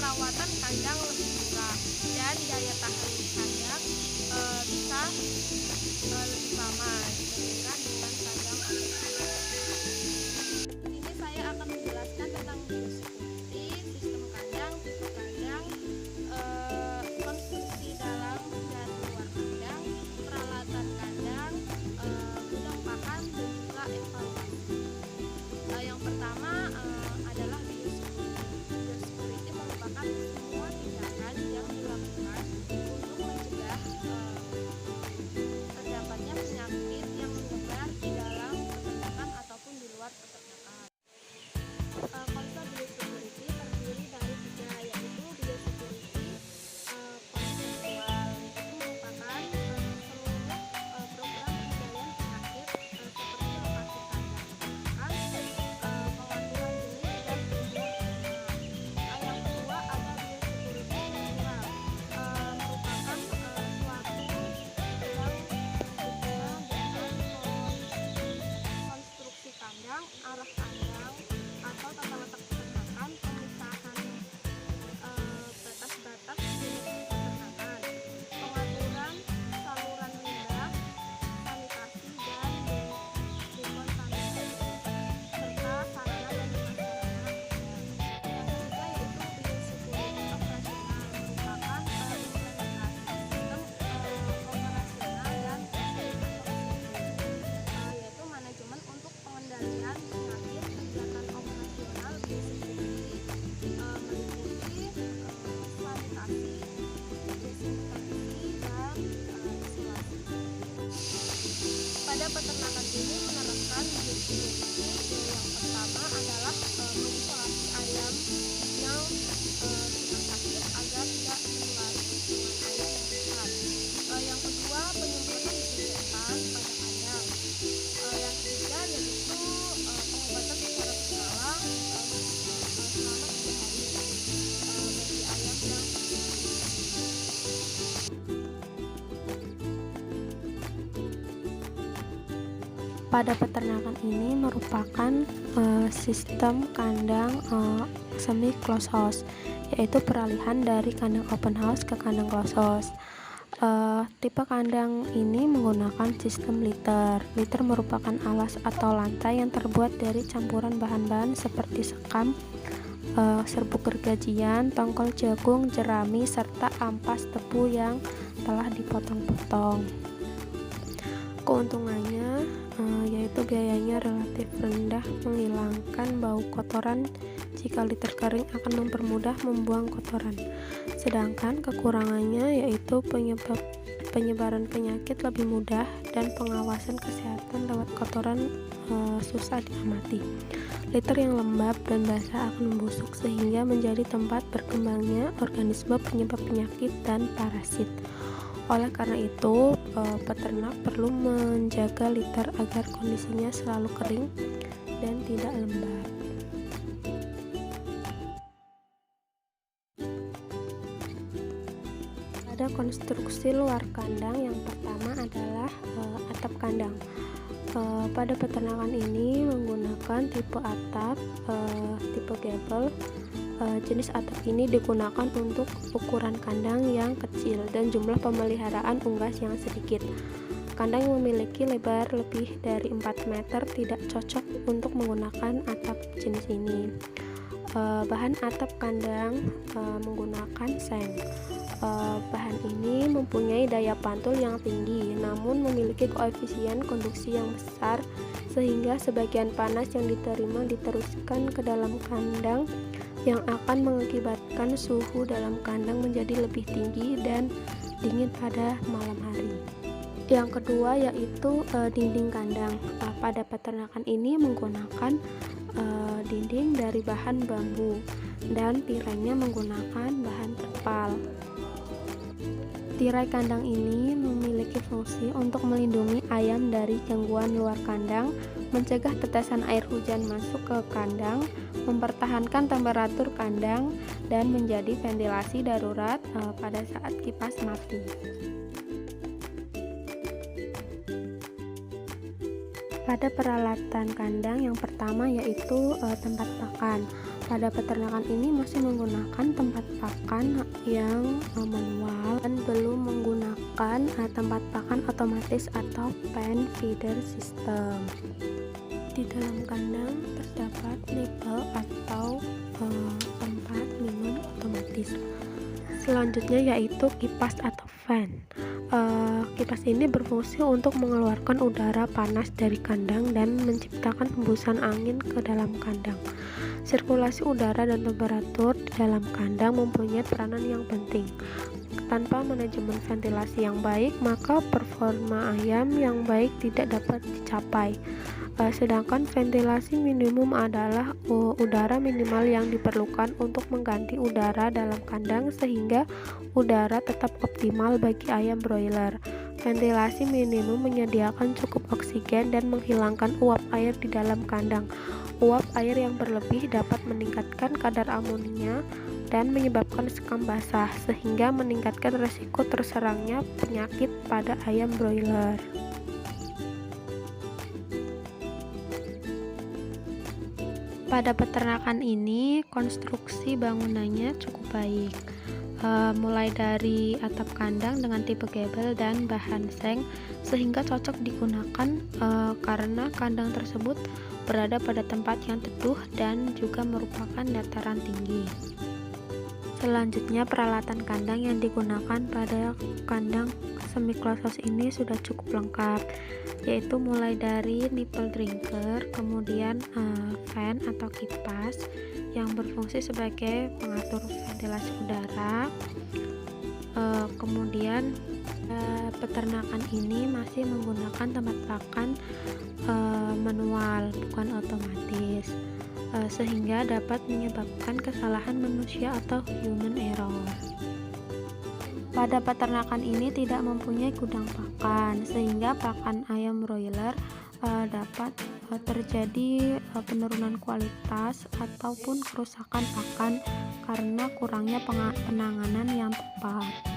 perawatan kandang lebih murah dan daya tahan kandang bisa lebih lama dibandingkan dengan kandang open. Ini saya akan menjelaskan tentang biosecurity, sistem kandang, tipe kandang, konstruksi dalam dan luar kandang, peralatan kandang, gudang pakan, dan juga evaluasi. Yang pertama adalah biosecurity. Biosecurity merupakan semua tindakan yang dilakukan untuk mencegah terdapatnya penyakit yang menyebar di dalam peternakan ataupun di luar peternakan. Konsep biosecurity terdiri dari tiga, yaitu biosecurity konseptual. Itu merupakan seluruh program pengendalian penyakit seperti lokasi kandang pakan, pengaturan jenis dan jumlah ternak. Yang kedua ada biosecurity struktural, merupakan suatu yang berhubungan dengan konstruksi kandang, arah kandang, atau tata letak peternakan, pemisahan batas-batas jenis peternakan, pengaturan saluran limbah, sanitasi dan dekontaminasi, serta sarana dan prasarana. Yang ketiga yaitu biosecurity operasional, merupakan implementasi sistem operasional dan yaitu manajemen untuk pengendalian penyakit. Kegiatan operasional biosecurity meliputi sanitasi, desinfeksi, dan isolasi. Pada peternakan ini menerapkan biosecurity yang pertama adalah mengisolasi ayam yang sedang sakit agar tidak menulari dengan ayam yang sehat. Yang kedua, penyemprotan disinfektan pada kandang. Yang ketiga yaitu pengobatan secara berkala selama 3 hari bagi ayam yang Pada peternakan ini merupakan sistem kandang semi closed house, yaitu peralihan dari kandang open house ke kandang closed house. Tipe kandang ini menggunakan sistem litter. Litter merupakan alas atau lantai yang terbuat dari campuran bahan-bahan seperti sekam, serbuk gergajian, tongkol jagung, jerami, serta ampas tebu yang telah dipotong-potong. Keuntungannya yaitu biayanya relatif rendah, menghilangkan bau kotoran jika litter kering akan mempermudah membuang kotoran. Sedangkan kekurangannya yaitu penyebaran penyakit lebih mudah dan pengawasan kesehatan lewat kotoran susah diamati. Litter yang lembab dan basah akan membusuk sehingga menjadi tempat berkembangnya organisme penyebab penyakit dan parasit. Oleh karena itu, peternak perlu menjaga litter agar kondisinya selalu kering dan tidak lembab. Ada konstruksi luar kandang. Yang pertama adalah atap kandang. Pada peternakan ini menggunakan tipe atap, tipe gable. Jenis atap ini digunakan untuk ukuran kandang yang kecil dan jumlah pemeliharaan unggas yang sedikit. Kandang yang memiliki lebar lebih dari 4 meter tidak cocok untuk menggunakan atap jenis ini. Bahan atap kandang menggunakan seng. Bahan ini mempunyai daya pantul yang tinggi, namun memiliki koefisien konduksi yang besar sehingga sebagian panas yang diteruskan ke dalam kandang yang akan mengakibatkan suhu dalam kandang menjadi lebih tinggi dan dingin pada malam hari. Yang kedua yaitu dinding kandang. Pada peternakan ini menggunakan dinding dari bahan bambu dan tirainya menggunakan bahan terpal. Tirai kandang ini memiliki fungsi untuk melindungi ayam dari gangguan luar kandang, mencegah tetesan air hujan masuk ke kandang, mempertahankan temperatur kandang, dan menjadi ventilasi darurat pada saat kipas mati. Pada peralatan kandang yang pertama yaitu tempat pakan. Pada peternakan ini masih menggunakan tempat pakan yang manual dan belum menggunakan tempat pakan otomatis atau pen feeder system. Di dalam kandang terdapat nipple atau tempat minum otomatis. Selanjutnya yaitu kipas atau fan. Kipas ini berfungsi untuk mengeluarkan udara panas dari kandang dan menciptakan hembusan angin ke dalam kandang. Sirkulasi udara dan temperatur di dalam kandang mempunyai peranan yang penting. Tanpa manajemen ventilasi yang baik, maka performa ayam yang baik tidak dapat dicapai. Sedangkan ventilasi minimum adalah udara minimal yang diperlukan untuk mengganti udara dalam kandang sehingga udara tetap optimal bagi ayam broiler. Ventilasi minimum menyediakan cukup oksigen dan menghilangkan uap air di dalam kandang. Uap air yang berlebih dapat meningkatkan kadar amonia dan menyebabkan sekam basah sehingga meningkatkan resiko terserangnya penyakit pada ayam broiler. Pada peternakan ini, konstruksi bangunannya cukup baik, mulai dari atap kandang dengan tipe gable dan bahan seng, sehingga cocok digunakan karena kandang tersebut berada pada tempat yang teduh dan juga merupakan dataran tinggi. Selanjutnya, peralatan kandang yang digunakan pada kandang semi closed house ini sudah cukup lengkap, yaitu mulai dari nipple drinker, kemudian fan atau kipas yang berfungsi sebagai pengatur ventilasi udara. Kemudian peternakan ini masih menggunakan tempat pakan manual, bukan otomatis, sehingga dapat menyebabkan kesalahan manusia atau human error. Pada peternakan ini tidak mempunyai gudang pakan, sehingga pakan ayam broiler dapat terjadi penurunan kualitas ataupun kerusakan pakan karena kurangnya penanganan yang tepat.